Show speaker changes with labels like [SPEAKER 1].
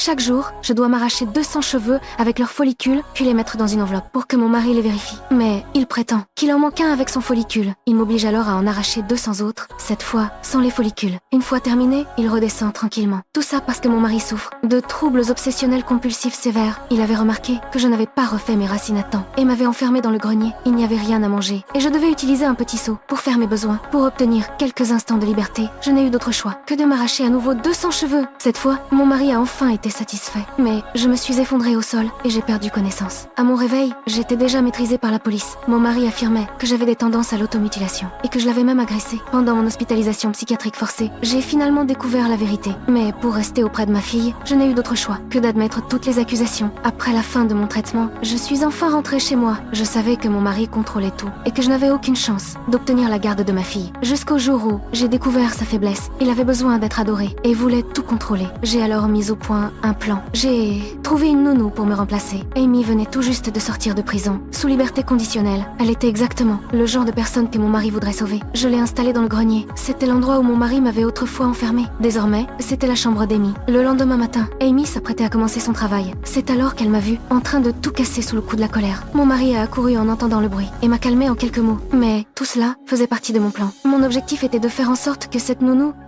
[SPEAKER 1] Chaque jour, je dois m'arracher 200 cheveux avec leurs follicules, puis les mettre dans une enveloppe pour que mon mari les vérifie. Mais il prétend qu'il en manque un avec son follicule. Il m'oblige alors à en arracher 200 autres, cette fois sans les follicules. Une fois terminé, il redescend tranquillement. Tout ça parce que mon mari souffre de troubles obsessionnels compulsifs sévères. Il avait remarqué que je n'avais pas refait mes racines à temps et m'avait enfermée dans le grenier. Il n'y avait rien à manger et je devais utiliser un petit seau pour faire mes besoins, pour obtenir quelques instants de liberté. Je n'ai eu d'autre choix que de m'arracher à nouveau 200 cheveux. Cette fois, mon mari a enfin été satisfait. Mais je me suis effondrée au sol et j'ai perdu connaissance. À mon réveil, j'étais déjà maîtrisée par la police. Mon mari affirmait que j'avais des tendances à l'automutilation et que je l'avais même agressé. Pendant mon hospitalisation psychiatrique forcée, j'ai finalement découvert la vérité. Mais pour rester auprès de ma fille, je n'ai eu d'autre choix que d'admettre toutes les accusations. Après la fin de mon traitement, je suis enfin rentrée chez moi. Je savais que mon mari contrôlait tout et que je n'avais aucune chance d'obtenir la garde de ma fille. Jusqu'au jour où j'ai découvert sa faiblesse. Il avait besoin d'être adoré et voulait tout contrôler. J'ai alors mis au point un plan. J'ai trouvé une nounou pour me remplacer. Amy venait tout juste de sortir de prison, sous liberté conditionnelle. Elle était exactement le genre de personne que mon mari voudrait sauver. Je l'ai installée dans le grenier. C'était l'endroit où mon mari m'avait autrefois enfermée. Désormais, c'était la chambre d'Amy. Le lendemain matin, Amy s'apprêtait à commencer son travail. C'est alors qu'elle m'a vue, en train de tout casser sous le coup de la colère. Mon mari a accouru en entendant le bruit et m'a calmée en quelques mots. Mais tout cela faisait partie de mon plan. Mon objectif était de faire en sorte que cette nounou